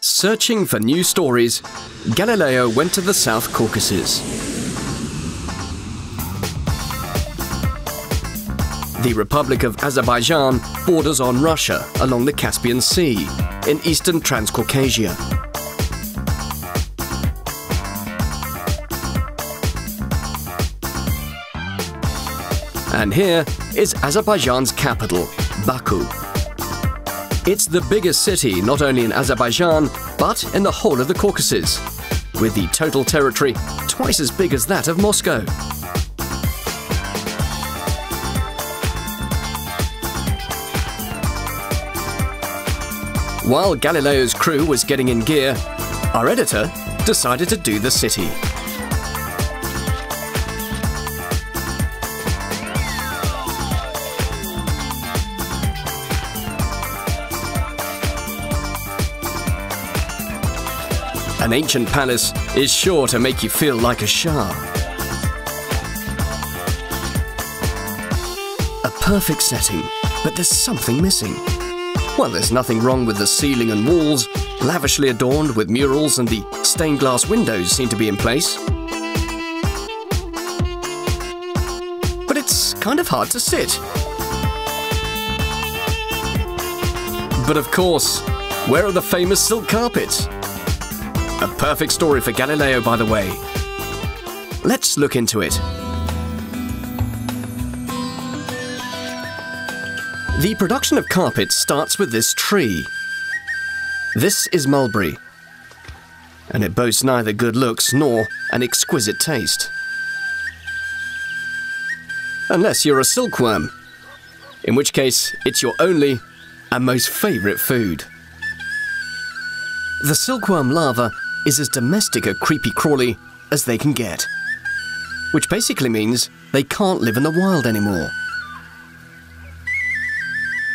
Searching for new stories, Galileo went to the South Caucasus. The Republic of Azerbaijan borders on Russia along the Caspian Sea in eastern Transcaucasia. And here is Azerbaijan's capital, Baku. It's the biggest city not only in Azerbaijan, but in the whole of the Caucasus, with the total territory twice as big as that of Moscow. While Galileo's crew was getting in gear, our editor decided to do the city. An ancient palace is sure to make you feel like a Shah. A perfect setting, but there's something missing. Well, there's nothing wrong with the ceiling and walls, lavishly adorned with murals, and the stained glass windows seem to be in place. But it's kind of hard to sit. But of course, where are the famous silk carpets? A perfect story for Galileo, by the way. Let's look into it. The production of carpets starts with this tree. This is mulberry, and it boasts neither good looks nor an exquisite taste. Unless you're a silkworm, in which case it's your only and most favourite food. The silkworm larva is as domestic a creepy-crawly as they can get, which basically means they can't live in the wild anymore.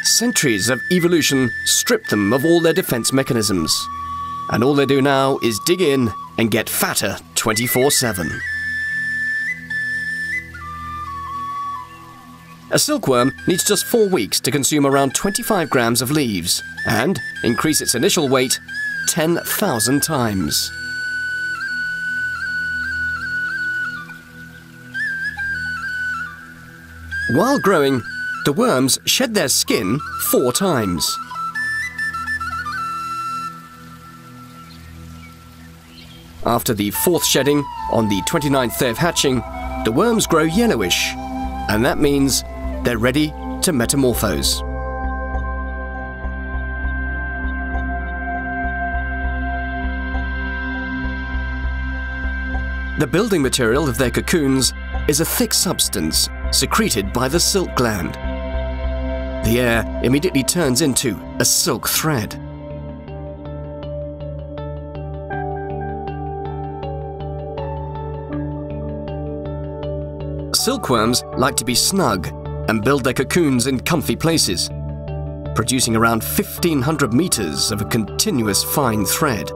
Centuries of evolution stripped them of all their defense mechanisms, and all they do now is dig in and get fatter 24/7. A silkworm needs just 4 weeks to consume around 25 grams of leaves and increase its initial weight 10,000 times. While growing, the worms shed their skin 4 times. After the 4th shedding, on the 29th day of hatching, the worms grow yellowish, and that means they're ready to metamorphose. The building material of their cocoons is a thick substance secreted by the silk gland. The air immediately turns into a silk thread. Silkworms like to be snug and build their cocoons in comfy places, producing around 1,500 meters of a continuous fine thread.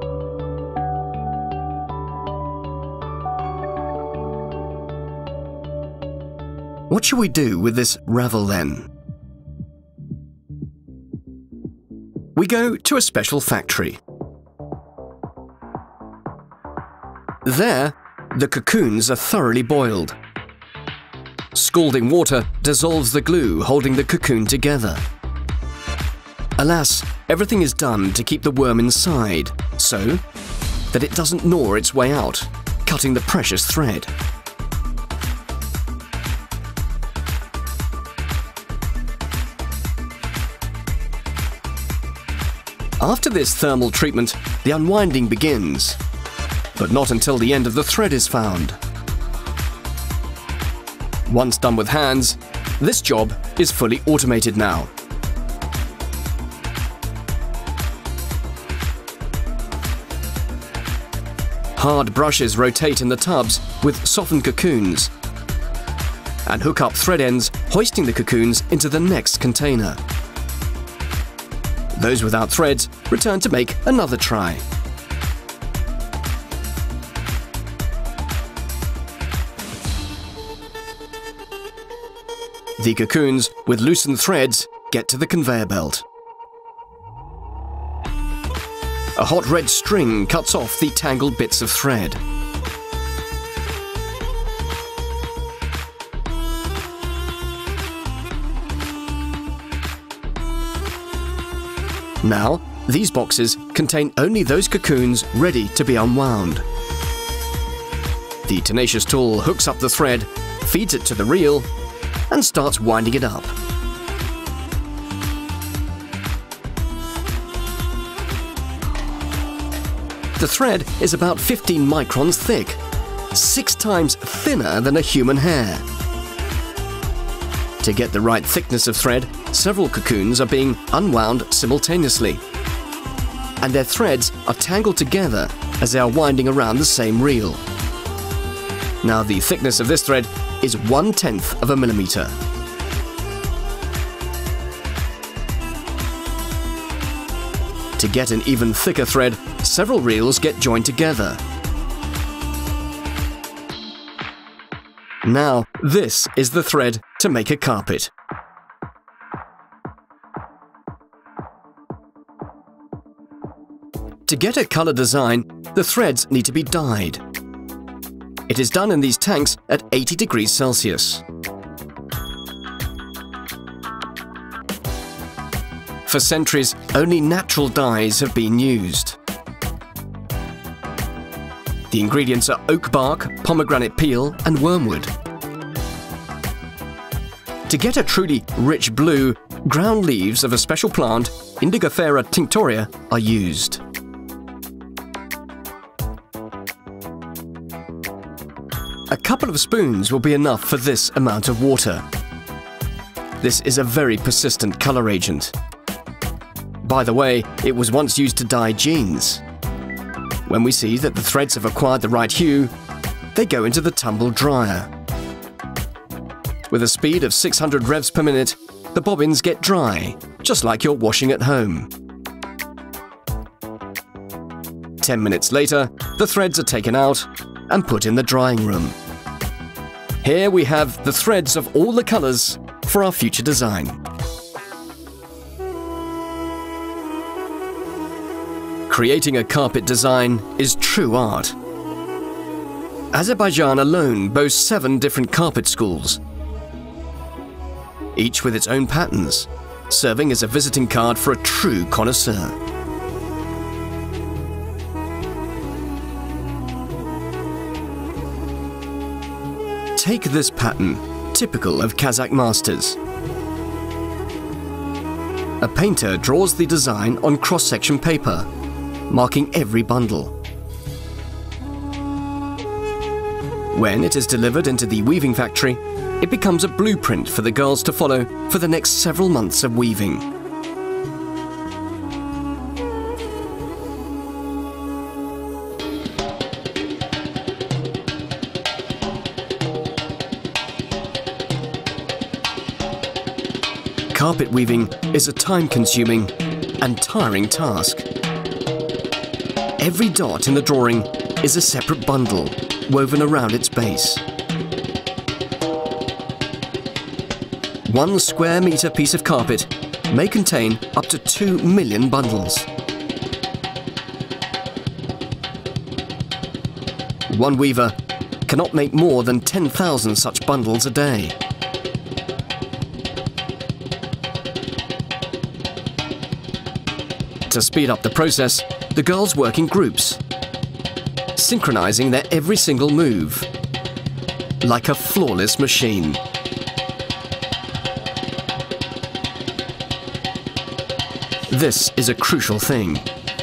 What shall we do with this ravel then? We go to a special factory. There, the cocoons are thoroughly boiled. Scalding water dissolves the glue holding the cocoon together. Alas, everything is done to keep the worm inside, so that it doesn't gnaw its way out, cutting the precious thread. After this thermal treatment, the unwinding begins, but not until the end of the thread is found. Once done with hands, this job is fully automated now. Hard brushes rotate in the tubs with softened cocoons and hook up thread ends, hoisting the cocoons into the next container. Those without threads return to make another try. The cocoons with loosened threads get to the conveyor belt. A hot red string cuts off the tangled bits of thread. Now, these boxes contain only those cocoons ready to be unwound. The tenacious tool hooks up the thread, feeds it to the reel, and starts winding it up. The thread is about 15 microns thick, 6 times thinner than a human hair. To get the right thickness of thread, several cocoons are being unwound simultaneously, and their threads are tangled together as they are winding around the same reel. Now the thickness of this thread is 1/10 of a millimeter. To get an even thicker thread, several reels get joined together. Now, this is the thread to make a carpet. To get a color design, the threads need to be dyed. It is done in these tanks at 80 degrees Celsius. For centuries, only natural dyes have been used. The ingredients are oak bark, pomegranate peel, and wormwood. To get a truly rich blue, ground leaves of a special plant, Indigofera tinctoria, are used. A couple of spoons will be enough for this amount of water. This is a very persistent color agent. By the way, it was once used to dye jeans. When we see that the threads have acquired the right hue, they go into the tumble dryer. With a speed of 600 revs per minute, the bobbins get dry, just like you're washing at home. 10 minutes later, the threads are taken out and put in the drying room. Here we have the threads of all the colors for our future design. Creating a carpet design is true art. Azerbaijan alone boasts 7 different carpet schools, each with its own patterns, serving as a visiting card for a true connoisseur. Take this pattern, typical of Kazakh masters. A painter draws the design on cross-section paper, marking every bundle. When it is delivered into the weaving factory, it becomes a blueprint for the girls to follow for the next several months of weaving. Carpet weaving is a time-consuming and tiring task. Every dot in the drawing is a separate bundle woven around its base. 1 square meter piece of carpet may contain up to 2 million bundles. One weaver cannot make more than 10,000 such bundles a day. To speed up the process, the girls work in groups, synchronizing their every single move, like a flawless machine. This is a crucial thing,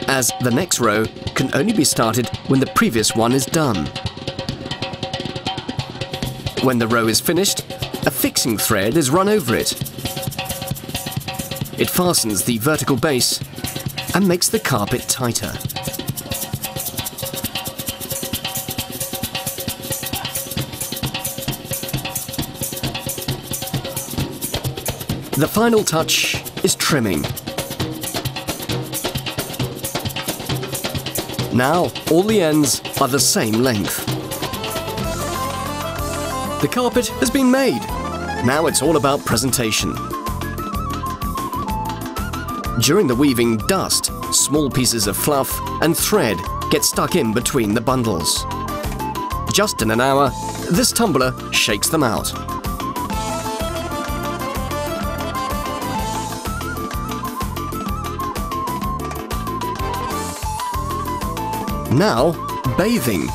as the next row can only be started when the previous one is done. When the row is finished, a fixing thread is run over it. It fastens the vertical base and makes the carpet tighter. The final touch is trimming. Now all the ends are the same length. The carpet has been made. Now it's all about presentation. During the weaving, dust, small pieces of fluff and thread get stuck in between the bundles. Just in an hour, this tumbler shakes them out. Now, bathing.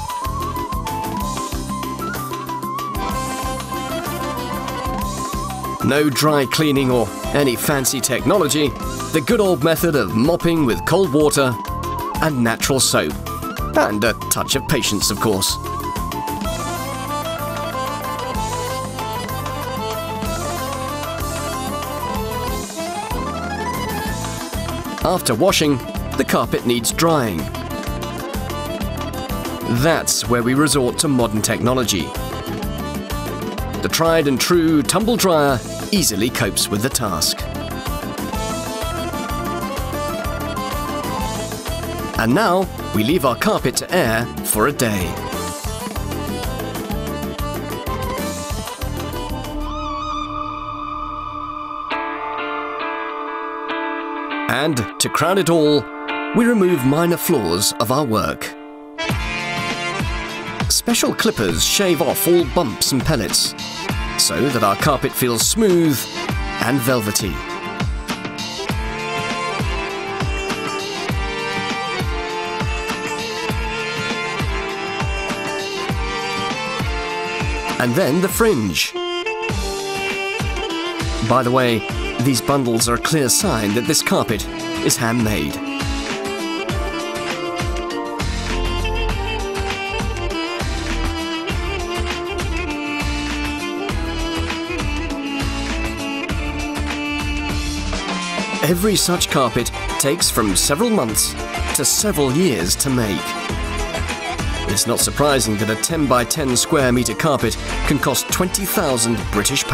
No dry cleaning or any fancy technology, the good old method of mopping with cold water and natural soap. And a touch of patience, of course. After washing, the carpet needs drying. That's where we resort to modern technology. The tried and true tumble dryer easily copes with the task. And now we leave our carpet to air for a day. And to crown it all, we remove minor flaws of our work. Special clippers shave off all bumps and pellets, so that our carpet feels smooth and velvety. And then the fringe. By the way, these bundles are a clear sign that this carpet is handmade. Every such carpet takes from several months to several years to make. It's not surprising that a 10 by 10 square metre carpet can cost £20,000 British.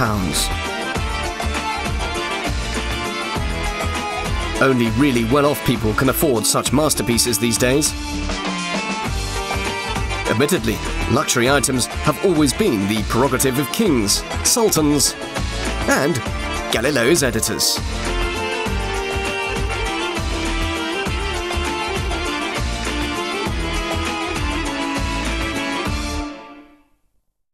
Only really well-off people can afford such masterpieces these days. Admittedly, luxury items have always been the prerogative of kings, sultans, and Galileo's editors.